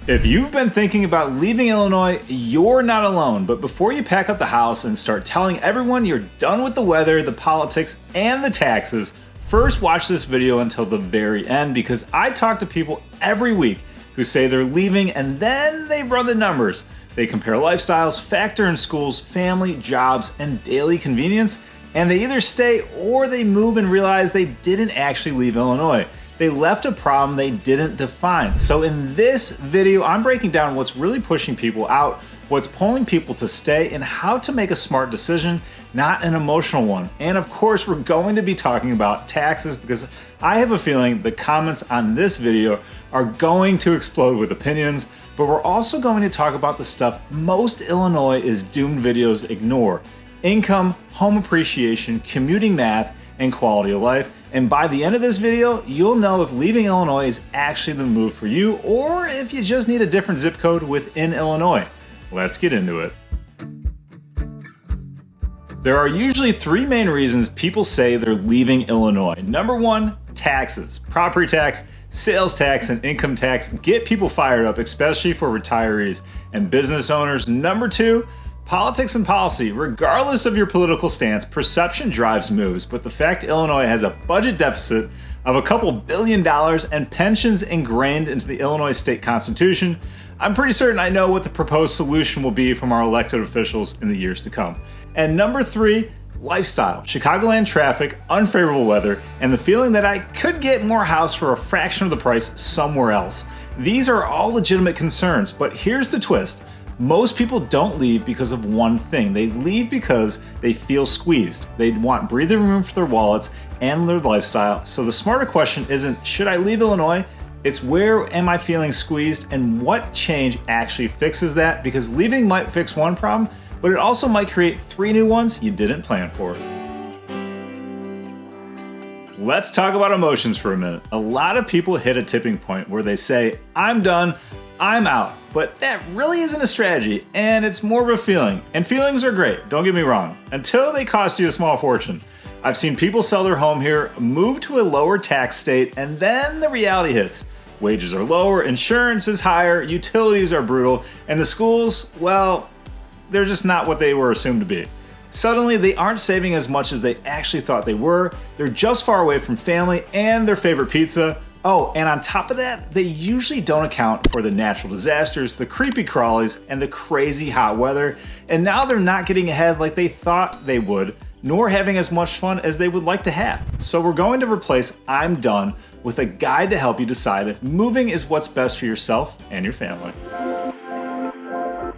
If you've been thinking about leaving Illinois, you're not alone. But before you pack up the house and start telling everyone you're done with the weather, the politics, and the taxes, first watch this video until the very end, because I talk to people every week who say they're leaving and then they run the numbers. They compare lifestyles, factor in schools, family, jobs, and daily convenience, and they either stay or they move and realize they didn't actually leave Illinois. They left a problem they didn't define. So in this video, I'm breaking down what's really pushing people out, what's pulling people to stay, and how to make a smart decision, not an emotional one. And of course, we're going to be talking about taxes, because I have a feeling the comments on this video are going to explode with opinions, but we're also going to talk about the stuff most Illinois is doomed videos ignore: income, home appreciation, commuting math, and quality of life. And by the end of this video, you'll know if leaving Illinois is actually the move for you, or if you just need a different zip code within Illinois. Let's get into it. There are usually three main reasons people say they're leaving Illinois. Number one, taxes. Property tax, sales tax, and income tax get people fired up, especially for retirees and business owners. Number two, politics and policy. Regardless of your political stance, perception drives moves, but the fact Illinois has a budget deficit of a couple $2 billion and pensions ingrained into the Illinois state constitution, I'm pretty certain I know what the proposed solution will be from our elected officials in the years to come. And number three, lifestyle. Chicagoland traffic, unfavorable weather, and the feeling that I could get more house for a fraction of the price somewhere else. These are all legitimate concerns, but here's the twist. Most people don't leave because of one thing. They leave because they feel squeezed. They want breathing room for their wallets and their lifestyle. So the smarter question isn't, should I leave Illinois? It's, where am I feeling squeezed, and what change actually fixes that? Because leaving might fix one problem, but it also might create three new ones you didn't plan for. Let's talk about emotions for a minute. A lot of people hit a tipping point where they say, I'm done, I'm out. But that really isn't a strategy, and it's more of a feeling. And feelings are great, don't get me wrong, until they cost you a small fortune. I've seen people sell their home here, move to a lower tax state, and then the reality hits. Wages are lower, insurance is higher, utilities are brutal, and the schools, well, they're just not what they were assumed to be. Suddenly, they aren't saving as much as they actually thought they were, they're just far away from family and their favorite pizza. Oh, and on top of that, they usually don't account for the natural disasters, the creepy crawlies, and the crazy hot weather, and now they're not getting ahead like they thought they would, nor having as much fun as they would like to have. So we're going to replace I'm done with a guide to help you decide if moving is what's best for yourself and your family.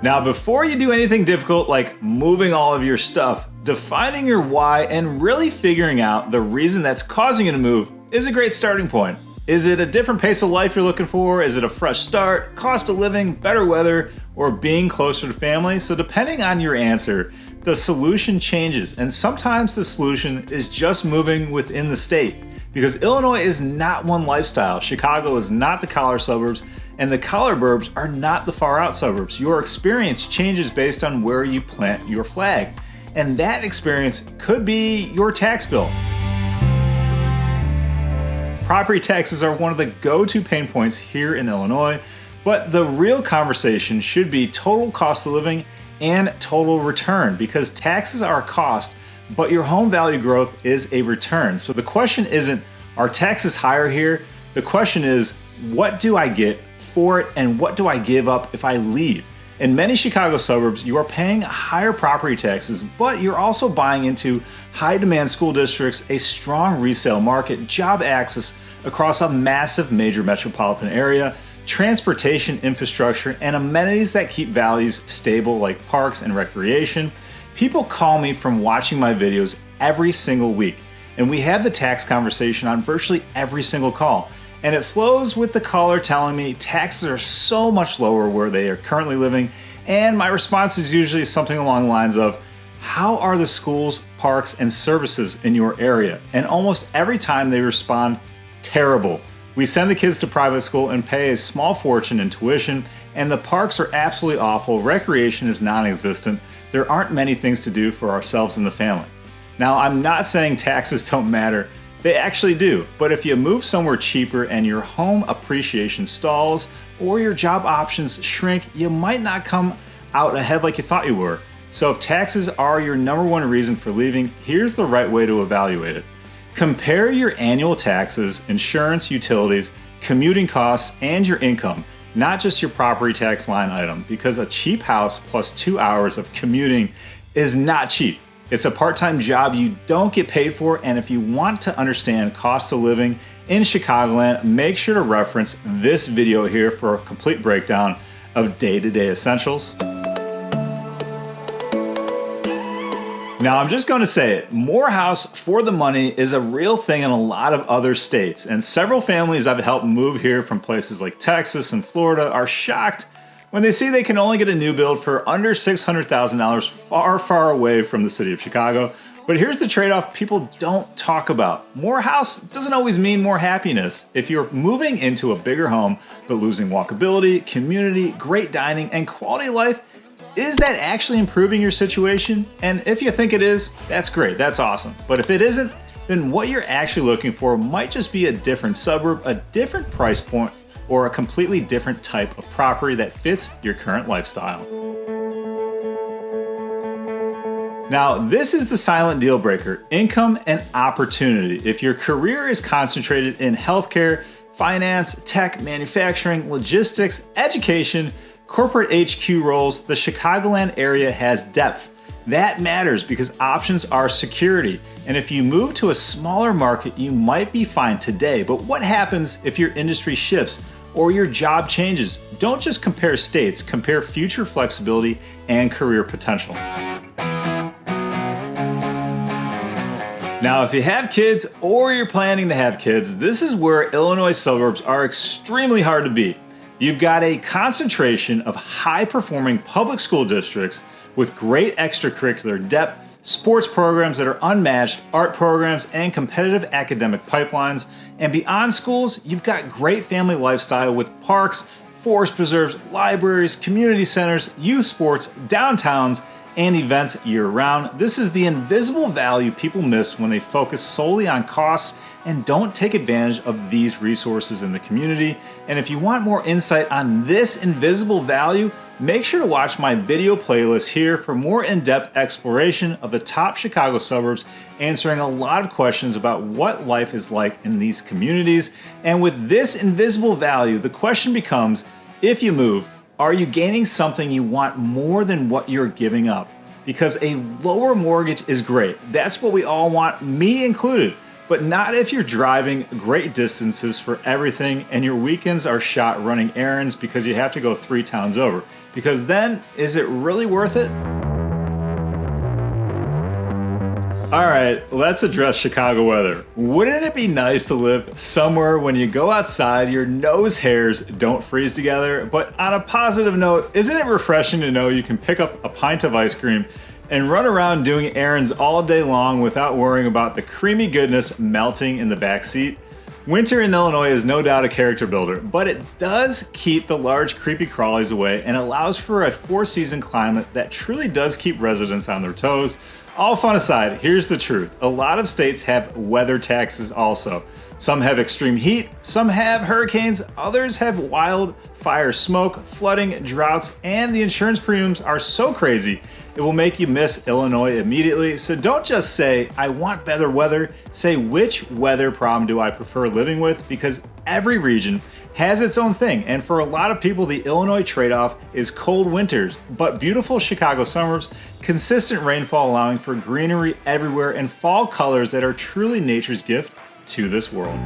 Now, before you do anything difficult like moving all of your stuff, defining your why and really figuring out the reason that's causing you to move is a great starting point. Is it a different pace of life you're looking for? Is it a fresh start, cost of living, better weather, or being closer to family? So depending on your answer, the solution changes, and sometimes the solution is just moving within the state. Because Illinois is not one lifestyle. Chicago is not the collar suburbs, and the collar burbs are not the far out suburbs. Your experience changes based on where you plant your flag. And that experience could be your tax bill. Property taxes are one of the go-to pain points here in Illinois, but the real conversation should be total cost of living and total return, because taxes are a cost, but your home value growth is a return. So the question isn't, are taxes higher here? The question is, what do I get for it, and what do I give up if I leave? In many Chicago suburbs, you are paying higher property taxes, but you're also buying into high-demand school districts, a strong resale market, job access across a massive major metropolitan area, transportation infrastructure, and amenities that keep values stable like parks and recreation. People call me from watching my videos every single week, and we have the tax conversation on virtually every single call. And it flows with the caller telling me taxes are so much lower where they are currently living, and my response is usually something along the lines of, how are the schools, parks, and services in your area? And almost every time they respond, terrible. We send the kids to private school and pay a small fortune in tuition, and the parks are absolutely awful, recreation is non-existent, there aren't many things to do for ourselves and the family. Now, I'm not saying taxes don't matter. They actually do. But if you move somewhere cheaper and your home appreciation stalls or your job options shrink, you might not come out ahead like you thought you were. So if taxes are your number one reason for leaving, here's the right way to evaluate it. Compare your annual taxes, insurance, utilities, commuting costs, and your income, not just your property tax line item, because a cheap house plus 2 hours of commuting is not cheap. It's a part-time job you don't get paid for, and if you want to understand cost of living in Chicagoland, make sure to reference this video here for a complete breakdown of day-to-day essentials. Now, I'm just going to say it, more house for the money is a real thing in a lot of other states, and several families I've helped move here from places like Texas and Florida are shocked when they see they can only get a new build for under $600,000 far, far away from the city of Chicago. But here's the trade-off people don't talk about. More house doesn't always mean more happiness. If you're moving into a bigger home but losing walkability, community, great dining, and quality of life, is that actually improving your situation? And if you think it is, that's great, that's awesome. But if it isn't, then what you're actually looking for might just be a different suburb, a different price point, or a completely different type of property that fits your current lifestyle. Now, this is the silent deal breaker, income and opportunity. If your career is concentrated in healthcare, finance, tech, manufacturing, logistics, education, corporate HQ roles, the Chicagoland area has depth. That matters because options are security. And if you move to a smaller market, you might be fine today. But what happens if your industry shifts or your job changes? Don't just compare states, compare future flexibility and career potential. Now, if you have kids or you're planning to have kids, this is where Illinois suburbs are extremely hard to beat. You've got a concentration of high-performing public school districts with great extracurricular depth, sports programs that are unmatched, art programs, and competitive academic pipelines. And beyond schools, you've got great family lifestyle with parks, forest preserves, libraries, community centers, youth sports, downtowns, and events year-round. This is the invisible value people miss when they focus solely on costs and don't take advantage of these resources in the community. And if you want more insight on this invisible value, make sure to watch my video playlist here for more in-depth exploration of the top Chicago suburbs, answering a lot of questions about what life is like in these communities. And with this invisible value, the question becomes, if you move, are you gaining something you want more than what you're giving up? Because a lower mortgage is great. That's what we all want, me included. But not if you're driving great distances for everything and your weekends are shot running errands because you have to go 3 towns over. Because then, is it really worth it? Alright, let's address Chicago weather. Wouldn't it be nice to live somewhere when you go outside, your nose hairs don't freeze together? But on a positive note, isn't it refreshing to know you can pick up a pint of ice cream and run around doing errands all day long without worrying about the creamy goodness melting in the back seat? Winter in Illinois is no doubt a character builder, but it does keep the large creepy crawlies away and allows for a 4-season climate that truly does keep residents on their toes. All fun aside, here's the truth. A lot of states have weather taxes also. Some have extreme heat, some have hurricanes, others have wildfire smoke, flooding, droughts, and the insurance premiums are so crazy it will make you miss Illinois immediately. So don't just say, I want better weather. Say, which weather problem do I prefer living with? Because every region has its own thing. And for a lot of people, the Illinois trade-off is cold winters, but beautiful Chicago summers, consistent rainfall allowing for greenery everywhere, and fall colors that are truly nature's gift to this world.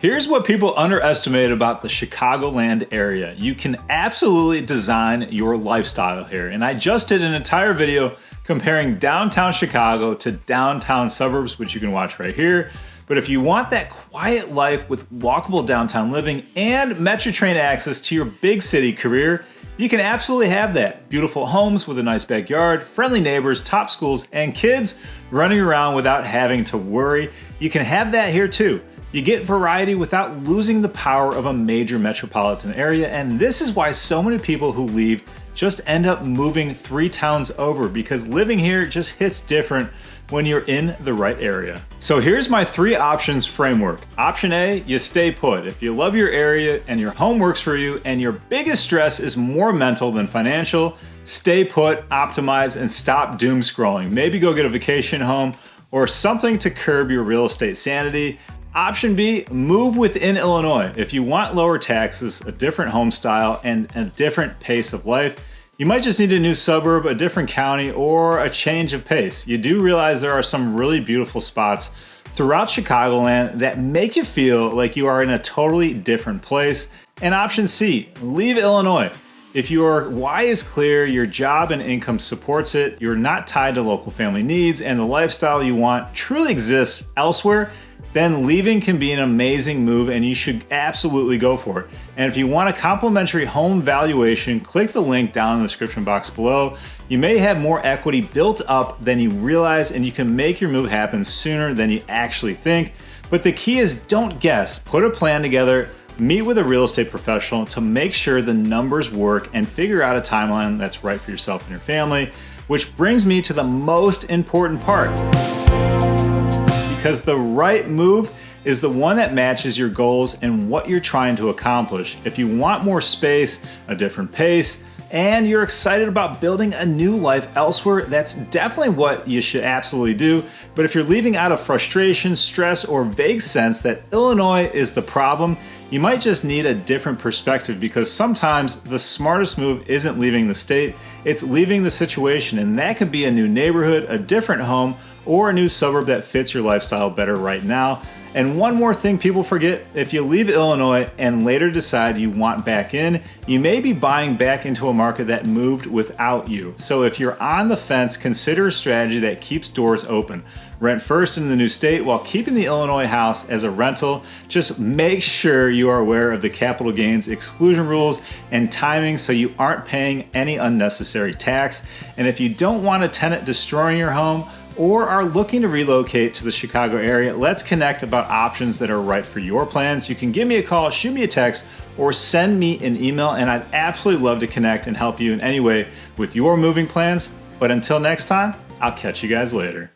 Here's what people underestimate about the Chicagoland area. You can absolutely design your lifestyle here. And I just did an entire video comparing downtown Chicago to downtown suburbs, which you can watch right here. But if you want that quiet life with walkable downtown living and Metro train access to your big city career, you can absolutely have that. Beautiful homes with a nice backyard, friendly neighbors, top schools, and kids running around without having to worry. You can have that here too. You get variety without losing the power of a major metropolitan area, and this is why so many people who leave just end up moving 3 towns over, because living here just hits different when you're in the right area. So here's my 3 options framework. Option A, you stay put. If you love your area and your home works for you and your biggest stress is more mental than financial, stay put, optimize, and stop doom scrolling. Maybe go get a vacation home or something to curb your real estate sanity. Option B, move within Illinois. If you want lower taxes, a different home style, and a different pace of life, you might just need a new suburb, a different county, or a change of pace. You do realize there are some really beautiful spots throughout Chicagoland that make you feel like you are in a totally different place. And option C, leave Illinois. If your why is clear, your job and income supports it, you're not tied to local family needs, and the lifestyle you want truly exists elsewhere, then leaving can be an amazing move and you should absolutely go for it. And if you want a complimentary home valuation, click the link down in the description box below. You may have more equity built up than you realize, and you can make your move happen sooner than you actually think. But the key is, don't guess. Put a plan together, meet with a real estate professional to make sure the numbers work, and figure out a timeline that's right for yourself and your family. Which brings me to the most important part. Because the right move is the one that matches your goals and what you're trying to accomplish. If you want more space, a different pace, and you're excited about building a new life elsewhere, that's definitely what you should absolutely do. But if you're leaving out of frustration, stress, or vague sense that Illinois is the problem, you might just need a different perspective, because sometimes the smartest move isn't leaving the state, it's leaving the situation, and that could be a new neighborhood, a different home, or a new suburb that fits your lifestyle better right now. And one more thing people forget, if you leave Illinois and later decide you want back in, you may be buying back into a market that moved without you. So if you're on the fence, consider a strategy that keeps doors open. Rent first in the new state while keeping the Illinois house as a rental. Just make sure you are aware of the capital gains exclusion rules and timing so you aren't paying any unnecessary tax. And if you don't want a tenant destroying your home, or are looking to relocate to the Chicago area, let's connect about options that are right for your plans. You can give me a call, shoot me a text, or send me an email, and I'd absolutely love to connect and help you in any way with your moving plans. But until next time, I'll catch you guys later.